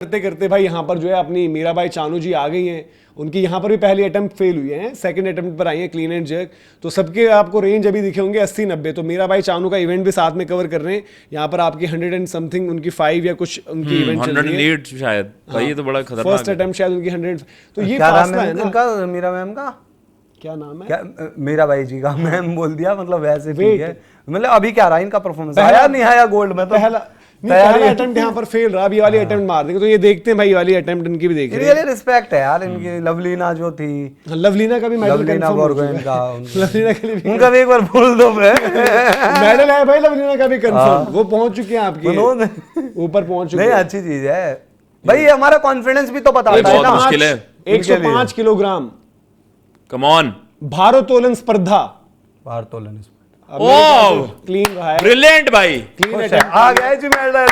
करते करते भाई यहाँ पर जो है अपनी मीराबाई चानू जी आ गई हैं। उनकी यहाँ पर भी पहली अटेम्प्ट फेल हुई है, सेकंड अटेम्प्ट पर आई है क्लीन एंड जर्क। तो सबके आपको रेंज अभी दिखे होंगे 80-90। तो मीराबाई चानू का इवेंट भी साथ में कवर कर रहे हैं। यहाँ पर आपकी 100 एंड समथिंग उनकी 5 या कुछ उनकी इवेंट चल रही है 108 शायद भाई। ये तो बड़ा खतरनाक फर्स्ट अटेम्प्ट शायद उनकी 100। तो ये क्या नाम फासला है है ना। इनका, मीरा मैम का क्या नाम है? क्या मीराबाई जी का मैम बोल दिया, मतलब वैसे ठीक है। मतलब अभी क्या रहा इनका परफॉर्मेंस, आया नहीं आया गोल्ड में? तो पहला अटेम्प्ट यहाँ पर फेल रहा, अभी वाली अटेम्प्ट मार देंगे। तो ये देखते हैं भाई, वाली अटेम्प्ट इनकी भी देख रहे हैं। रियली रिस्पेक्ट है यार इनकी। लवलीना जो थी, लवलीना का भी मेडल लवलीना कंफर्म हो चुका बोरगोहेन है। का लवलीना के लिए भी उनका भी एक बार बोल दो मेडल है भाई, लवलीना का भी कंफर्म। वो पहुंच चुके हैं आपके ऊपर, पहुंच चुके नहीं, हैं। अच्छी चीज है भाई, ये हमारा कॉन्फिडेंस भी तो बताता है बहुत ना। मुश्किल है। 105 किलोग्राम कम ऑन। भारोत्तोलन स्पर्धा भारतोलन ओह क्लीन रहा है, ब्रिलियंट भाई। क्लीन आ गया जी मेडल।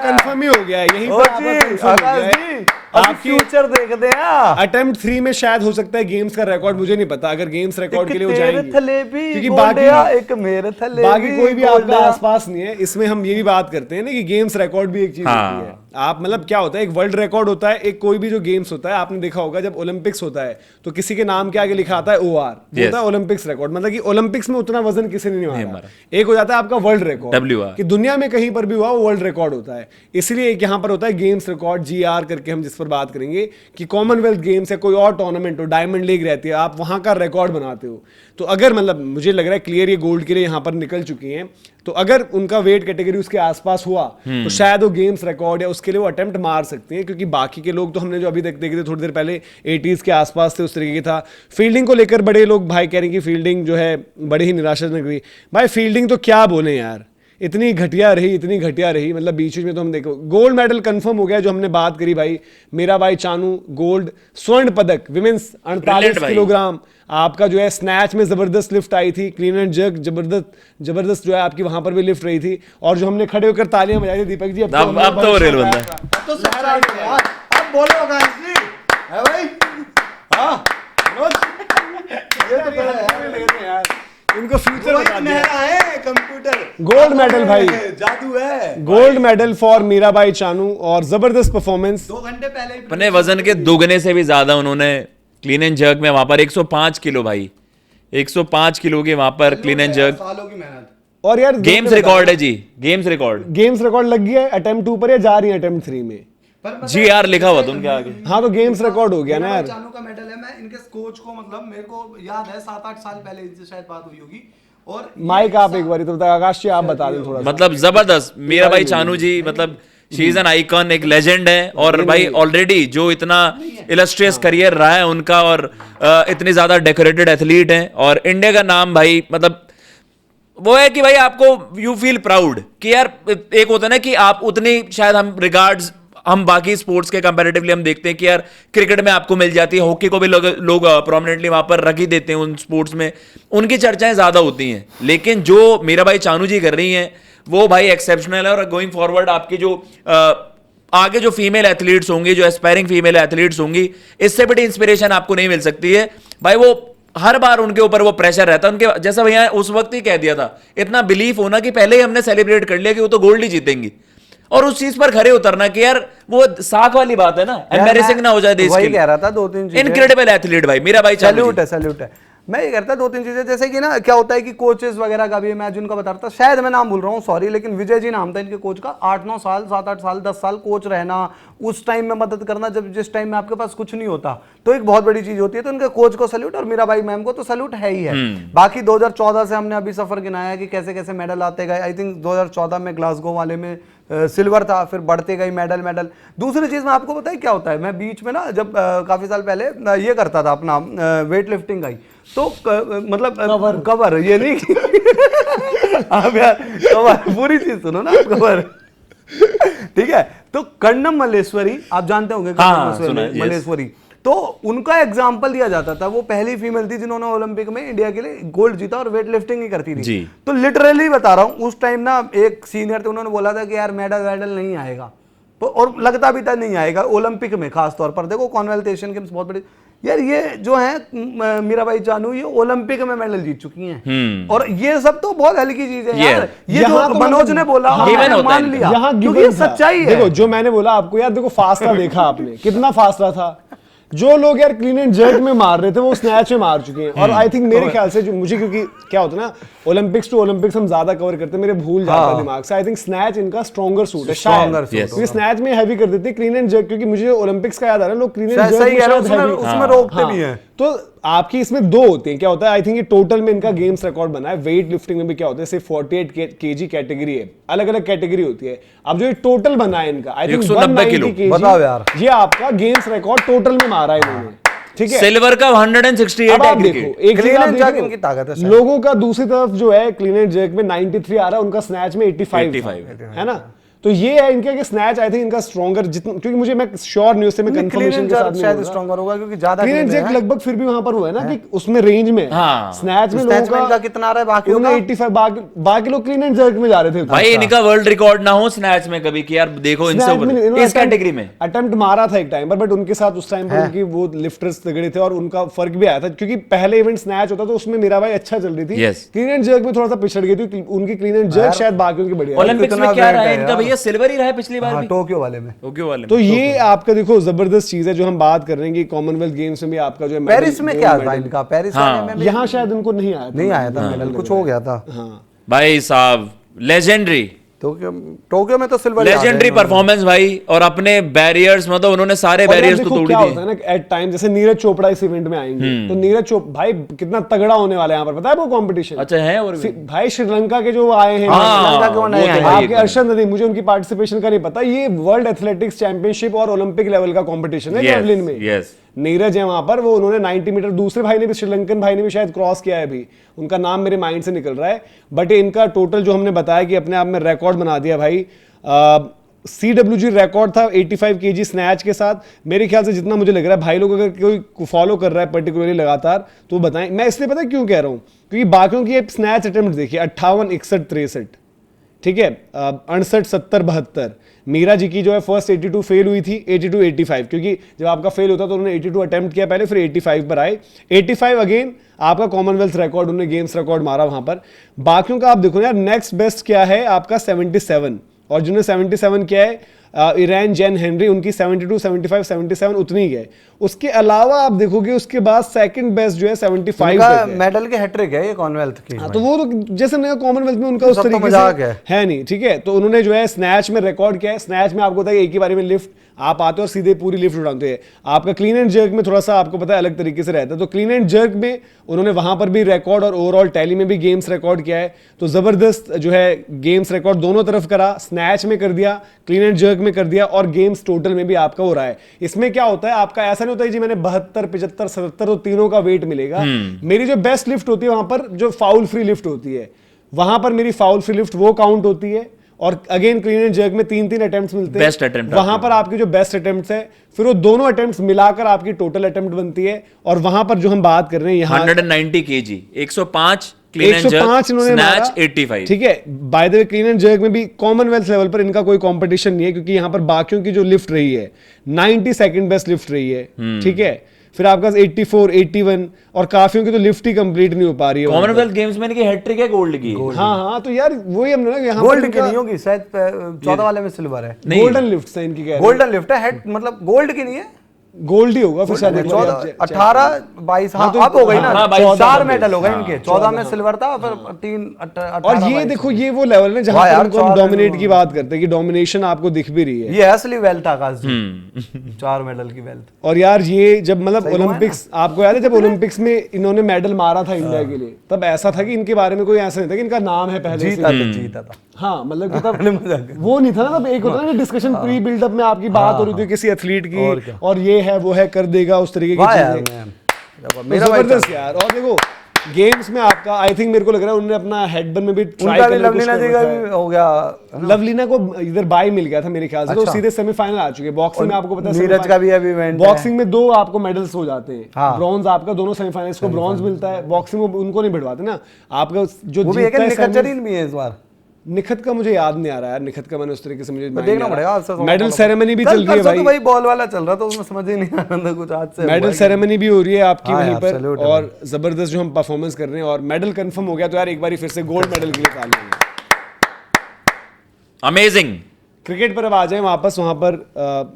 कंफर्म ही हो गया है। यहीं ओ पर आपका जी confirm हो आकाश गया है। जी, अब फ्यूचर देखते हैं। अटेम्प्ट 3 में शायद हो सकता है गेम्स का रिकॉर्ड, मुझे नहीं पता। अगर गेम्स रिकॉर्ड के लिए वो तेरे जाएंगे, थले भी क्योंकि गोल्डिया, एक मेरे थले बाकी कोई भी आपका गोल्डिया। आसपास नहीं है। इसमें हम ये भी बात करते हैं ना कि गेम्स रिकॉर्ड भी एक चीज होती है। आप मतलब क्या होता है, एक वर्ल्ड रिकॉर्ड होता है, एक कोई भी जो गेम्स होता है। आपने देखा होगा जब ओलंपिक्स होता है तो किसी के नाम के आगे लिखा आता है OR, होता है ओलंपिक्स रिकॉर्ड। मतलब कि ओलंपिक्स में उतना वजन किसी ने नहीं मारा। एक हो जाता है आपका वर्ल्ड रिकॉर्ड, WR कि दुनिया में कहीं पर भी हुआ वो वर्ल्ड रिकॉर्ड होता है। इसलिए एक यहाँ पर होता है गेम्स रिकॉर्ड, GR करके हम जिस पर बात करेंगे कि कॉमनवेल्थ गेम्स या कोई और टूर्नामेंट हो, डायमंड लीग रहती है, आप वहां का रिकॉर्ड बनाते हो। तो अगर मतलब मुझे लग रहा है क्लियर ये गोल्ड के लिए यहाँ पर निकल चुकी हैं, तो अगर उनका वेट कैटेगरी उसके आसपास हुआ तो शायद वो गेम्स रिकॉर्ड या उसके लिए वो अटेम्प्ट मार सकते हैं। क्योंकि बाकी के लोग तो हमने जो अभी तक देखे थे थोड़ी देर पहले 80s के आसपास थे, उस तरीके की था। फील्डिंग को लेकर बड़े लोग भाई कह रहे हैं कि फील्डिंग जो है बड़ी ही निराशाजनक रही। भाई फील्डिंग तो क्या बोले यार, इतनी घटिया रही, इतनी घटिया रही। मतलब बीच में तो हम देखो गोल्ड मेडल कंफर्म हो गया, जो हमने बात करी भाई। मीराबाई चानू गोल्ड, स्वर्ण पदक विमेंस 48 किलोग्राम। आपका जो है स्नैच में जबरदस्त लिफ्ट आई थी, क्लीन एंड जर्क जबरदस्त जो है आपकी वहां पर भी लिफ्ट रही थी। और जो हमने खड़े होकर तालियां बजाई थी दीपक जी, अब तो रेल बंदा तो सहर आ गया यार। अब बोलो गाइस जी, है भाई? हाँ ये तो यार इनको फ्यूचर बता दिया। है कंप्यूटर गोल्ड मेडल भाई, जादू है। Gold medal for Mirabai Chanu और जबरदस्त परफॉर्मेंस। 2 घंटे पहले ही अपने वजन के दोगुने से भी ज्यादा उन्होंने क्लीन एंड जर्क में वहां पर 105 किलो भाई, 105 किलो के वहां पर क्लीन एंड जर्क। सालों की मेहनत। और यार गेम्स रिकॉर्ड है जी, गेम्स रिकॉर्ड लग गया है। अटेम्प्ट 2 पर या जा रही है अटेम्प्ट 3 में? GR लिखा हुआ था उनके आगे। हाँ तो गेम्स रिकॉर्ड हो गया ना यार। चानू का मेडल है। मैं इनके कोच को, मतलब मेरे को याद है 7-8 साल पहले इनसे शायद बात हुई होगी। और माइक आप एक बार तो बता, आकाश जी आप बता दें थोड़ा सा। मतलब जबरदस्त मीराबाई चानू जी, मतलब शी इज एन आइकन, एक लेजेंड है। और भाई ऑलरेडी जो इतना इलस्ट्रियस करियर रहा है उनका, और इतनी ज्यादा डेकोरेटेड एथलीट हैं, और इंडिया का नाम भाई मतलब वो है कि भाई आपको यू फील प्राउड कि यार एक होता है ना कि आप उतनी शायद हम बाकी स्पोर्ट्स के कंपैरेटिवली हम देखते हैं कि यार क्रिकेट में आपको मिल जाती है, हॉकी को भी लोग प्रोमिनेंटली वहां पर रख ही देते हैं, उन स्पोर्ट्स में उनकी चर्चाएं ज्यादा होती हैं। लेकिन जो मीराबाई चानू जी कर रही हैं वो भाई एक्सेप्शनल है। और गोइंग फॉरवर्ड आपकी जो आगे जो फीमेल एथलीट्स होंगी, जो एस्पायरिंग फीमेल एथलीट्स होंगी, इससे बड़ी इंस्पिरेशन आपको नहीं मिल सकती है भाई। वो हर बार उनके ऊपर वो प्रेशर रहता है उनके, जैसा भैया उस वक्त ही कह दिया था, इतना बिलीफ होना कि पहले ही हमने सेलिब्रेट कर लिया कि वो तो गोल्ड ही जीतेंगी, और उस चीज पर खड़े उतरना कि यार वो साख वाली बात है ना, एम्बैरेसिंग ना हो जाए देश के लिए। वही कह रहा था 2-3 चीजें। इनक्रेडिबल एथलीट भाई मीराबाई चानू जी। सैल्यूट है। मैं ये करता 2-3 चीजें, जैसे कि ना क्या होता है कि कोचेस वगैरह का भी मैं जिनका बता रहा था, शायद मैं नाम भूल रहा हूँ सॉरी, लेकिन विजय जी नाम था इनके कोच का। 8-9 साल, 7-8 साल, 10 साल कोच रहना, उस टाइम में मदद करना जब जिस टाइम में आपके पास कुछ नहीं होता, तो एक बहुत बड़ी चीज होती है। तो उनके कोच को सैल्यूट, और मीराबाई मैम को तो सैल्यूट है ही है। बाकी 2014 से हमने अभी सफर गिनाया कि कैसे कैसे मेडल आते गए। आई थिंक 2014 में ग्लासगो वाले में सिल्वर था, फिर बढ़ते गई मेडल। दूसरी चीज मैं आपको बताया क्या होता है, मैं बीच में ना जब काफी साल पहले ये करता था अपना वेट लिफ्टिंग का ही, तो मतलब कवर ये नहीं आप यार कवर पूरी चीज सुनो ना, कवर ठीक है। तो कर्णम मल्लेश्वरी आप जानते होंगे, मल्लेश्वरी, तो उनका एग्जाम्पल दिया जाता था। वो पहली फीमेल थी जिन्होंने ओलंपिक में इंडिया के लिए गोल्ड जीता, और वेट लिफ्टिंग ही करती थी। तो लिटरली बता रहा हूं, उस टाइम ना एक सीनियर थे, उन्होंने बोला था कि यार मेडल नहीं आएगा, और लगता भी था नहीं आएगा ओलंपिक में, खास तौर पर देखो कॉमनवेल्थ एशियन गेम्स बहुत बड़ी यार, ये जो है मीराबाई चानू ये ओलंपिक में मेडल जीत चुकी हैं, और ये सब तो बहुत हल्की चीज है यार। ये जो तो मनोज ने बोला गिवन मान लिया, यहाँ क्योंकि ये सच्चाई है। देखो जो मैंने बोला आपको यार, देखो फासला देखा आपने कितना फासला था। जो लोग यार क्लीन एंड जर्क में मार रहे थे वो स्नैच में मार चुके हैं। और आई थिंक मेरे ख्याल से जो मुझे, क्योंकि क्या होता है ना ओलंपिक्स टू ओलंपिक्स हम ज्यादा कवर करते हैं, मेरे भूल जाता है दिमाग से। आई थिंक स्नैच इनका स्ट्रॉन्गर सूट है शायद, क्योंकि स्नैच में हैवी कर देते क्लीन एंड जर्क, क्योंकि मुझे ओलंपिक्स का याद आ रहा है लोग क्लीन एंड जर्क उसमें रोकते भी हैं। तो आपकी इसमें दो होते हैं, क्या होता है आई थिंक ये टोटल में इनका गेम्स रिकॉर्ड बना है। वेट लिफ्टिंग में भी क्या होता है, सिर्फ 48 केजी कैटेगरी है, अलग अलग कैटेगरी होती है। अब जो ये टोटल बना है इनका आई थिंक 190 किलो, बताओ यार, ये आपका गेम्स रिकॉर्ड टोटल में मारा है इन्होंने, ठीक है। सिल्वर का 168 अब है आप देखो एक क्लीन चीज आप एंड जर्क देखो, इनकी ताकत है। लोगों का दूसरी तरफ जो है क्लीन एंड जर्क में 93 आ रहा है, उनका स्नैच में 85 है ना। तो ये है इनका कि स्नैच आई थिंक इनका स्ट्रॉन्गर जितना, क्योंकि मुझे मैं श्योर न्यूज़ से मैं कंफर्मेशन के साथ शायद स्ट्रॉन्गर होगा क्योंकि ज्यादा क्लीन एंड जर्क लगभग फिर भी वहां पर हुआ है ना कि उसमें रेंज में स्नैच में लोगों का कितना आ रहा है, बाकी 85, बाकी लोग क्लीन एंड जर्क में जा रहे थे। भाई इनका वर्ल्ड रिकॉर्ड ना हो स्नैच में कभी कि यार देखो इनसे ऊपर इस कैटेगरी में अटेम्प्ट मारा था एक टाइम पर, बट उनके साथ उस टाइम पर उनकी वो लिफ्टर्स तगड़े थे और उनका फर्क भी आया था, क्योंकि पहले इवेंट स्नैच होता तो उसमें मीराबाई अच्छा चल रही थी। क्लीन एंड जर्क में थोड़ा सा पिछड़ गई थी उनकी, क्लीन एंड जर्क शायद बाकियों की बढ़िया। ओलंपिक्स में क्या रहा है इनका भैया, सिल्वर ही रहा है पिछली बार भी टोक्यो वाले में। तो ये आपका देखो जबरदस्त चीज है जो हम बात कर रहे हैं कि कॉमनवेल्थ गेम्स में भी आपका जो है पेरिस में क्या था इनका, पेरिस में यहाँ शायद उनको नहीं आया था मेडल, कुछ हो गया था। भाई साहब लेजेंडरी टोक्यो में तो सिल्वर, लेजेंडरी परफॉर्मेंस भाई, और अपने बैरियर्स मतलब उन्होंने सारे बैरियर्स तो तोड़ दिए। क्या होता है ना एट टाइम, जैसे नीरज चोपड़ा इस इवेंट में आएंगे तो नीरज चोपड़ा भाई कितना तगड़ा होने वाला है यहाँ पर, पता है वो कंपटीशन। अच्छा है, और भाई श्रीलंका के जो आए हैं आपके अर्शद नदीम, मुझे उनकी पार्टिसिपेशन का नहीं पता। ये वर्ल्ड एथलेटिक्स चैंपियनशिप और ओलंपिक लेवल का कॉम्पिटिशन है जेवलिन में। नीरज है वहां पर, वो उन्होंने 90 मीटर, दूसरे भाई ने भी, श्रीलंकन भाई ने भी शायद क्रॉस किया है अभी, उनका नाम मेरे माइंड से निकल रहा है, बट इनका टोटल जो हमने बताया कि अपने आप में रिकॉर्ड बना दिया भाई। CWG रिकॉर्ड था 85 केजी स्नैच के साथ। मेरे ख्याल से जितना मुझे लग रहा है भाई लोग अगर कोई फॉलो कर रहा है पर्टिकुलरली लगातार तो बताएं। मैं इसलिए पता क्यों कह रहा हूं, क्योंकि बाकियों की स्नैच अटेम्प्ट देखिए 58, 61, 63, ठीक है, 68, 70, 72। मीरा जी की जो है फर्स्ट 82 फेल हुई थी, 82, 85, क्योंकि जब आपका फेल होता तो उन्होंने 82 अटेम्प्ट किया पहले, फिर 85 पर आए। 85 अगेन आपका कॉमनवेल्थ रिकॉर्ड, उन्होंने गेम्स रिकॉर्ड मारा वहां पर। बाकियों का आप देखो यार नेक्स्ट बेस्ट क्या है आपका 77, और जिन्होंने 77 किया है ईरान जेन हेनरी, उनकी 72, 75, 77 उतनी ही है। उसके अलावा आप देखोगे उसके बाद सेकंड बेस्ट जो है 75 मेडल के हैट्रिक है ये कॉमनवेल्थ की। तो वो तो जैसे मैंने कॉमनवेल्थ में उनका उस तरीके से है नहीं, ठीक है। तो उन्होंने जो है स्नैच में रिकॉर्ड किया है। स्नैच में आपको पता है एक ही बारे में लिफ्ट आप आते हो और सीधे पूरी लिफ्ट उठाते हैं। आपका क्लीन एंड जर्क में थोड़ा सा आपको पता है अलग तरीके से रहता है। तो क्लीन एंड जर्क में उन्होंने वहां पर भी रिकॉर्ड और ओवरऑल टैली में भी गेम्स रिकॉर्ड किया है। तो जबरदस्त जो है गेम्स रिकॉर्ड दोनों तरफ करा, स्नैच में कर दिया, क्लीन एंड जर्क में कर दिया, और गेम्स टोटल में भी आपका हो रहा है। इसमें क्या होता है आपका ऐसा नहीं होता है जी मैंने 72, 75, 77 तो तीनों का वेट मिलेगा। मेरी जो बेस्ट लिफ्ट होती है वहां पर जो फाउल फ्री लिफ्ट होती है, वहां पर मेरी फाउल फ्री लिफ्ट वो काउंट होती है। और अगेन क्लीन एंड जर्क में 3-3 अटेम्प्ट्स मिलते हैं, बेस्ट अटेम्प्ट वहां पर आपकी जो बेस्ट अटेम्प्ट्स है, फिर वो दोनों अटेम्प्ट्स मिलाकर आपकी टोटल अटेम्प्ट बनती है। और वहां पर जो हम बात कर रहे हैं यहाँ 190 KG, 105 clean and jerk, snatch 85, ठीक है। By the way clean and jerk में भी कॉमनवेल्थ लेवल पर इनका कोई कंपटीशन नहीं है, क्योंकि यहाँ पर बाकियों की जो लिफ्ट रही है 92nd बेस्ट लिफ्ट रही है, ठीक है। फिर आपका 84, 81 और काफियों की तो लिफ्ट ही कंप्लीट नहीं हो पा रही है। कॉमनवेल्थ गेम्स में इनकी हैट्रिक है गोल्ड की। हाँ तो यार वही हमने ना यहाँ गोल्ड की नहीं होगी शायद, 14 वाले में सिल्वर है। गोल्डन लिफ्ट है इनकी, गोल्डन लिफ्ट है, मतलब गोल्ड की नहीं है, गोल्ड ही होगा फिर शायद 18, 22 हाँ अब हो गई ना, 4 मेडल हो गए इनके। 14 में सिल्वर था, फिर 3 और ये देखो ये वो लेवल है जहां पर हम डोमिनेट की बात करते हैं कि डोमिनेशन आपको दिख भी रही है। ये असली वेल्थ आकाश जी, 4 मेडल की वेल्थ। और यार ये जब मतलब ओलंपिक्स, आपको याद है जब ओलंपिक्स में इन्होंने मेडल मारा था इंडिया के लिए, तब ऐसा था कि इनके बारे में कोई ऐसा नहीं था कि इनका नाम है पहले से जीता था। हाँ मतलब कि तब वो नहीं था ना, तब एक होता ना डिस्कशन प्री बिल्डअप में आपकी बात हो रही थी किसी एथलीट की, और ये है वो है कर देगा उस तरीके की चीजें। जबरदस्त यार। और देखो गेम्स में आपका आई थिंक मेरे को लग रहा है उन्होंने अपना हेडबन में भी ट्राई करने की कोशिश की, हो गया। लवलीना को इधर बाय मिल गया था मेरे ख्याल से, तो सीधे सेमीफाइनल आ चुके। बॉक्सिंग में आपको पता है नीरज का भी अभी इवेंट, बॉक्सिंग में 2 आपको मेडल्स हो जाते हैं, ब्रॉन्ज आपका दोनों सेमीफाइनल्स को ब्रॉन्ज मिलता है। बॉक्सिंग में उनको नहीं बढ़वाते ना आपका जो जीतता है, भी है इस बार निखत का मुझे याद नहीं आ रहा है, निखत का मैंने उस तरीके से मुझे देखना पड़ेगा आज से मेडल सेरेमनी भी चल रही है परसों तो भाई, भाई बॉल वाला चल रहा था, उसमें समझ ही नहीं आ रहा था कुछ। आज से मेडल सेरेमनी भी हो रही है आपकी हाँ वहीं यार, पर, salute है और जबरदस्त जो हम परफॉर्मेंस कर रहे हैं, और मेडल कंफर्म हो गया तो यार एक बार फिर से गोल्ड मेडल के लिए तालियां हैं। अमेजिंग। क्रिकेट पर अब आ जाए वापस, वहां पर